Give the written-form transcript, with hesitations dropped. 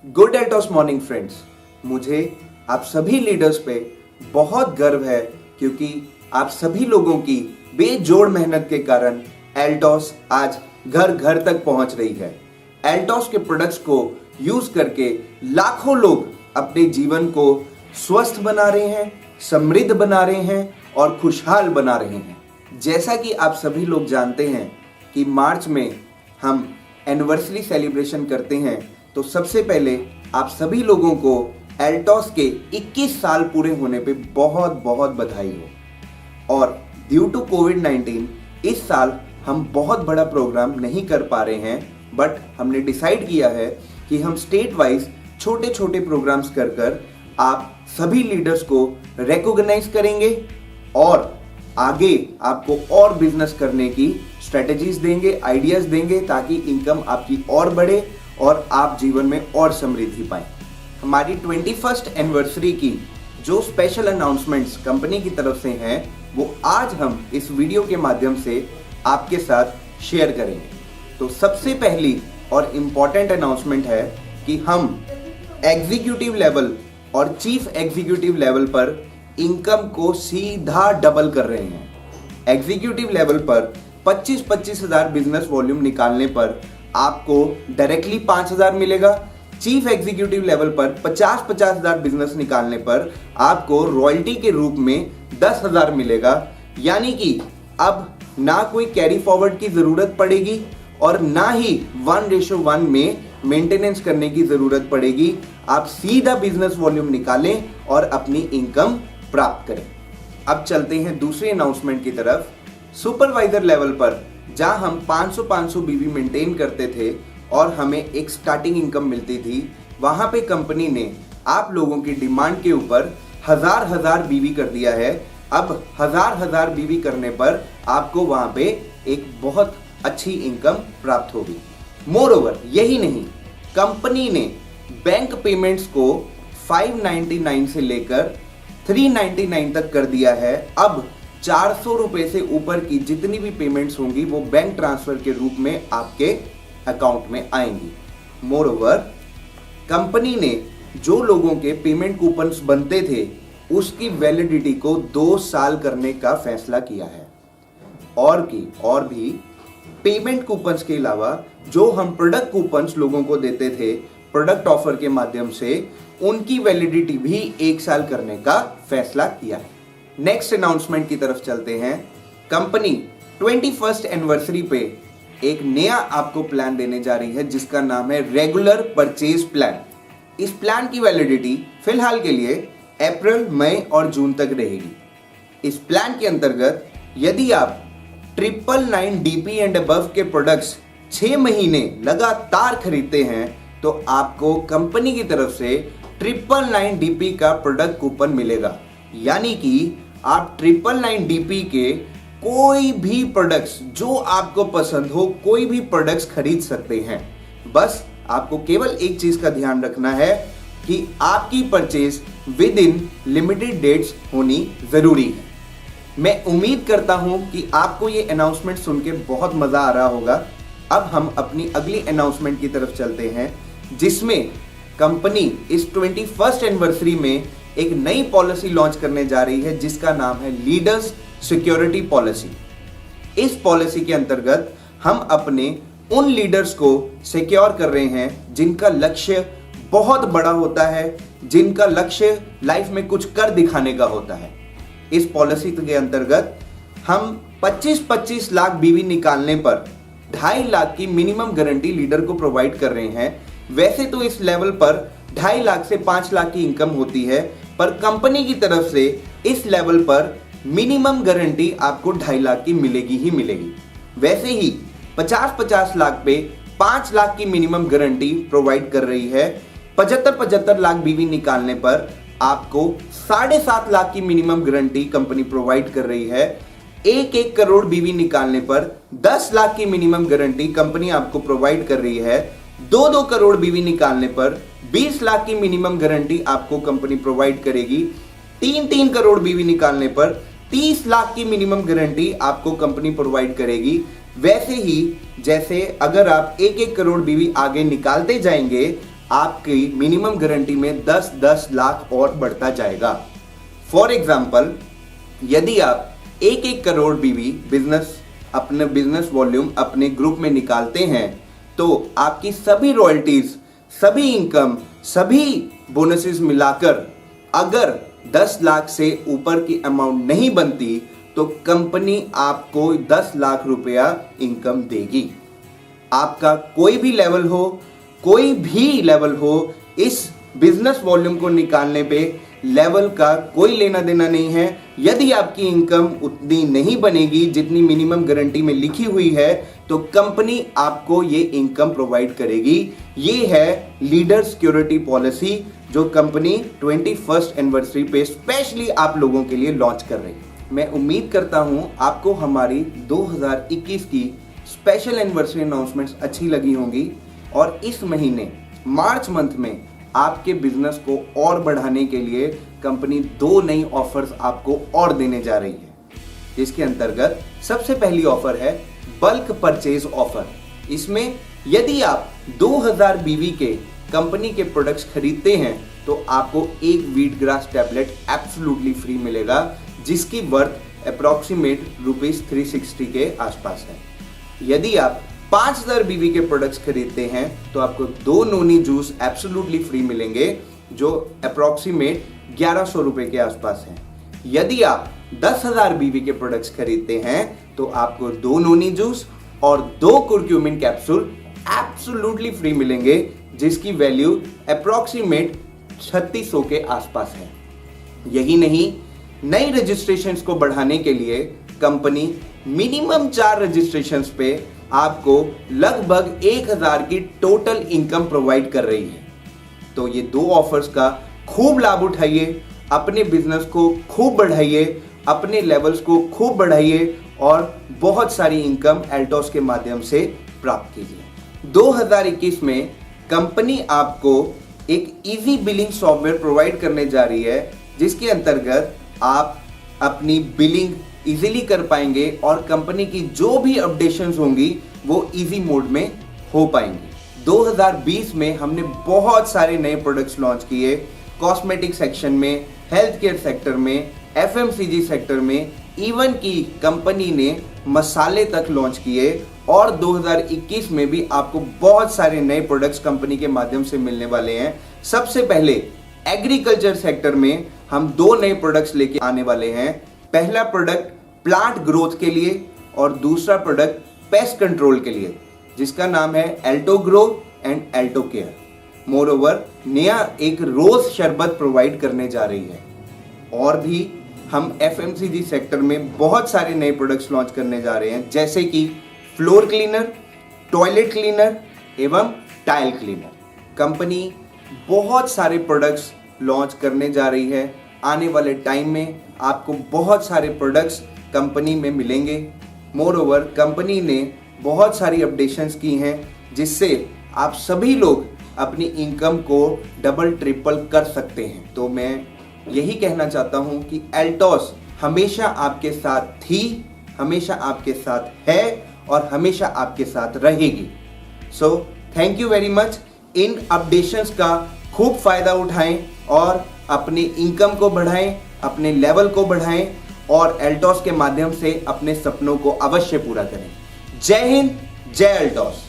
Good Altos morning friends, मुझे आप सभी लीडर्स पे बहुत गर्व है क्योंकि आप सभी लोगों की बेजोड़ मेहनत के कारण एल्टॉस आज घर घर तक पहुंच रही है। एल्टॉस के प्रोडक्ट्स को यूज करके लाखों लोग अपने जीवन को स्वस्थ बना रहे हैं, समृद्ध बना रहे हैं और खुशहाल बना रहे हैं। जैसा कि आप सभी लोग जानते हैं कि मार्च में हम एनिवर्सरी सेलिब्रेशन करते हैं, तो सबसे पहले आप सभी लोगों को एल्टॉस के 21 साल पूरे होने पे बहुत बहुत बधाई हो। और ड्यू टू कोविड-19 इस साल हम बहुत बड़ा प्रोग्राम नहीं कर पा रहे हैं, बट हमने डिसाइड किया है कि हम स्टेट वाइज छोटे छोटे प्रोग्राम्स कर कर आप सभी लीडर्स को रिकॉग्नाइज करेंगे और आगे आपको और बिजनेस करने की स्ट्रेटजीज देंगे, आइडियाज देंगे, ताकि इनकम आपकी और बढ़े और आप जीवन में और समृद्धि पाएं। हमारी 21st एनिवर्सरी की जो स्पेशल अनाउंसमेंट्स कंपनी की तरफ से हैं, वो आज हम इस वीडियो के माध्यम से आपके साथ शेयर करेंगे। तो सबसे पहली और इम्पॉर्टेंट अनाउंसमेंट है कि हम एग्जीक्यूटिव लेवल और चीफ एग्जीक्यूटिव लेवल पर इनकम को सीधा डबल कर रहे हैं। एग्जीक्यूटिव लेवल पर 25-25 हजार बिजनेस वॉल्यूम निकालने पर आपको डायरेक्टली 5,000 मिलेगा। चीफ एग्जीक्यूटिव लेवल पर 50-50 हजार बिजनेस निकालने पर आपको रॉयल्टी के रूप में 10,000 मिलेगा। यानी कि अब ना कोई कैरी फॉरवर्ड की जरूरत पड़ेगी और ना ही 1:1 में मेंटेनेंस करने की जरूरत पड़ेगी। आप सीधा बिजनेस वॉल्यूम निकालें और अपनी इनकम प्राप्त करें। अब चलते हैं दूसरे अनाउंसमेंट की तरफ। सुपरवाइजर लेवल पर जहां हम 500 बीवी मेंटेन करते थे और हमें एक स्टार्टिंग इनकम मिलती थी, वहां पे कंपनी ने आप लोगों की डिमांड के ऊपर हजार बीवी कर दिया है। अब हजार बीवी करने पर आपको वहां पे एक बहुत अच्छी इनकम प्राप्त होगी। मोरओवर यही नहीं, कंपनी ने बैंक पेमेंट्स को 599 से लेकर 399 तक कर दिया है। अब 400 रुपए से ऊपर की जितनी भी पेमेंट्स होंगी वो बैंक ट्रांसफर के रूप में आपके अकाउंट में आएंगी। मोरओवर कंपनी ने जो लोगों के पेमेंट कूपन्स बनते थे उसकी वैलिडिटी को 2 साल करने का फैसला किया है। और भी पेमेंट कूपन्स के अलावा जो हम प्रोडक्ट कूपन्स लोगों को देते थे प्रोडक्ट ऑफर के माध्यम से, उनकी वैलिडिटी भी 1 साल करने का फैसला किया है। नेक्स्ट अनाउंसमेंट की तरफ चलते हैं। कंपनी 21st एनिवर्सरी पे एक नया आपको प्लान देने जा रही है जिसका नाम है रेगुलर परचेज प्लान। इस प्लान की वैलिडिटी फिलहाल के लिए अप्रैल, मई और जून तक रहेगी। इस प्लान के अंतर्गत यदि आप 999 DP एंड अबव के प्रोडक्ट्स 6 महीने लगातार खरीदते हैं तो आपको कंपनी की तरफ से 999 DP का प्रोडक्ट कूपन मिलेगा। यानी कि आप 999 DP के कोई भी प्रोडक्ट्स जो आपको पसंद हो, कोई भी प्रोडक्ट्स खरीद सकते हैं। बस आपको केवल एक चीज का ध्यान रखना है कि आपकी purchase within limited dates होनी जरूरी है। मैं उम्मीद करता हूं कि आपको ये अनाउंसमेंट सुन के बहुत मजा आ रहा होगा। अब हम अपनी अगली अनाउंसमेंट की तरफ चलते हैं, जिसमें कंपनी इस 21st एनिवर्सरी में एक नई पॉलिसी लॉन्च करने जा रही है जिसका नाम है लीडर्स सिक्योरिटी पॉलिसी। इस पॉलिसी के अंतर्गत हम अपने उन लीडर्स को सिक्योर कर रहे हैं जिनका लक्ष्य बहुत बड़ा होता है, जिनका लक्ष्य लाइफ में कुछ कर दिखाने का होता है। इस पॉलिसी के अंतर्गत हम 25-25 लाख बीवी निकालने पर 2.5 लाख की मिनिमम गारंटी लीडर को प्रोवाइड कर रहे हैं। वैसे तो इस लेवल पर 2.5 लाख से 5 लाख की इनकम होती है, पर कंपनी की तरफ से इस लेवल पर मिनिमम गारंटी आपको 2.5 लाख की मिलेगी ही मिलेगी। वैसे ही 50-50 लाख पे 5 लाख की मिनिमम गारंटी प्रोवाइड कर रही है। 75-75 लाख बीवी निकालने पर आपको 7.5 लाख की मिनिमम गारंटी कंपनी प्रोवाइड कर रही है। 1 करोड़ बीवी निकालने पर 10 लाख की मिनिमम गारंटी कंपनी आपको प्रोवाइड कर रही है। 2 करोड़ बीवी निकालने पर 20 लाख की मिनिमम गारंटी आपको कंपनी प्रोवाइड करेगी। 3 करोड़ बीवी निकालने पर 30 लाख की मिनिमम गारंटी आपको कंपनी प्रोवाइड करेगी। वैसे ही जैसे अगर आप 1 करोड़ बीवी आगे निकालते जाएंगे आपकी मिनिमम गारंटी में 10-10 लाख और बढ़ता जाएगा। फॉर एग्जाम्पल, यदि आप 1-1 करोड़ बीवी अपने बिजनेस वॉल्यूम अपने ग्रुप में निकालते हैं तो आपकी सभी रॉयल्टीज, सभी इनकम, सभी बोनसेस मिलाकर अगर 10 लाख से ऊपर की अमाउंट नहीं बनती तो कंपनी आपको 10 लाख रुपया इनकम देगी। आपका कोई भी लेवल हो, इस बिजनेस वॉल्यूम को निकालने पे लेवल का कोई लेना देना नहीं है। यदि आपकी इनकम उतनी नहीं बनेगी जितनी मिनिमम गारंटी में लिखी हुई है तो कंपनी आपको ये इनकम प्रोवाइड करेगी। ये है लीडर सिक्योरिटी पॉलिसी जो कंपनी 21st एनिवर्सरी पे स्पेशली आप लोगों के लिए लॉन्च कर रही है। मैं उम्मीद करता हूं आपको हमारी 2021 की स्पेशल एनिवर्सरी अनाउंसमेंट्स अच्छी लगी होंगी और इस महीने मार्च मंथ में आपके बिजनेस को और बढ़ाने के लिए कंपनी 2 नई ऑफर्स आपको और देने जा रही है, जिसके अंतर्गत सबसे पहली ऑफर है बल्क परचेज ऑफर। इसमें यदि आप 2000 बीवी के कंपनी के प्रोडक्ट्स खरीदते हैं तो आपको एक wheat grass tablet absolutely free मिलेगा, जिसकी वर्थ अप्रॉक्सीमेट ₹360 के आसपास है। यदि आप 5000 बीवी के प्रोडक्ट्स खरीदते हैं तो आपको 2 नोनी जूस एब्सोल्युटली फ्री मिलेंगे जो अप्रॉक्सीमेट ₹1100 के आसपास है। यदि आप 10,000 बीवी के प्रोडक्ट्स खरीदते हैं तो आपको 2 नोनी जूस और 2 कुरक्यूमिन कैप्सूल एब्सोल्युटली फ्री मिलेंगे, जिसकी वैल्यू अप्रॉक्सीमेट 3600 के आसपास है। यही नहीं, नई रजिस्ट्रेशंस को बढ़ाने के लिए कंपनी मिनिमम 4 रजिस्ट्रेशंस पे आपको लगभग 1000 की टोटल इनकम प्रोवाइड कर रही है। तो ये 2 ऑफर्स का खूब लाभ उठाइए, अपने बिजनेस को खूब बढ़ाइए, अपने लेवल्स को खूब बढ़ाइए और बहुत सारी इनकम एल्टोस के माध्यम से प्राप्त कीजिए। 2021 में कंपनी आपको एक इजी बिलिंग सॉफ्टवेयर प्रोवाइड करने जा रही है, जिसके अंतर्गत आप अपनी बिलिंग इजीली कर पाएंगे और कंपनी की जो भी अपडेशंस होंगी वो इजी मोड में हो पाएंगी। 2020 में हमने बहुत सारे नए प्रोडक्ट्स लॉन्च किए, कॉस्मेटिक सेक्शन में, हेल्थ केयर सेक्टर में, एफएमसीजी सेक्टर में, इवन की कंपनी ने मसाले तक लॉन्च किए और 2021 में भी आपको बहुत सारे नए प्रोडक्ट्स कंपनी के माध्यम से मिलने वाले हैं। सबसे पहले एग्रीकल्चर सेक्टर में हम 2 नए प्रोडक्ट्स लेके आने वाले हैं। पहला प्रोडक्ट प्लांट ग्रोथ के लिए और दूसरा प्रोडक्ट पेस्ट कंट्रोल के लिए, जिसका नाम है Alto grow and Alto care. Moreover नया एक रोज शरबत प्रोवाइड करने जा रही है और भी हम एफएमसीजी सेक्टर में बहुत सारे नए प्रोडक्ट्स लॉन्च करने जा रहे हैं, जैसे कि फ्लोर क्लीनर, टॉयलेट क्लीनर एवं टाइल क्लीनर। कंपनी बहुत सारे प्रोडक्ट्स लॉन्च करने जा रही है। आने वाले टाइम में आपको बहुत सारे प्रोडक्ट्स कंपनी में मिलेंगे। मोरओवर कंपनी ने बहुत सारी अपडेशंस की हैं, जिससे आप सभी लोग अपनी इनकम को डबल ट्रिपल कर सकते हैं। तो मैं यही कहना चाहता हूं कि एल्टोस हमेशा आपके साथ थी, हमेशा आपके साथ है और हमेशा आपके साथ रहेगी। So thank you very much. In updations का खूब फायदा उठाएं और अपनी इनकम को बढ़ाएं, अपने लेवल को बढ़ाएं और एल्टोस के माध्यम से अपने सपनों को अवश्य पूरा करें। जय हिंद, जय एल्टोस।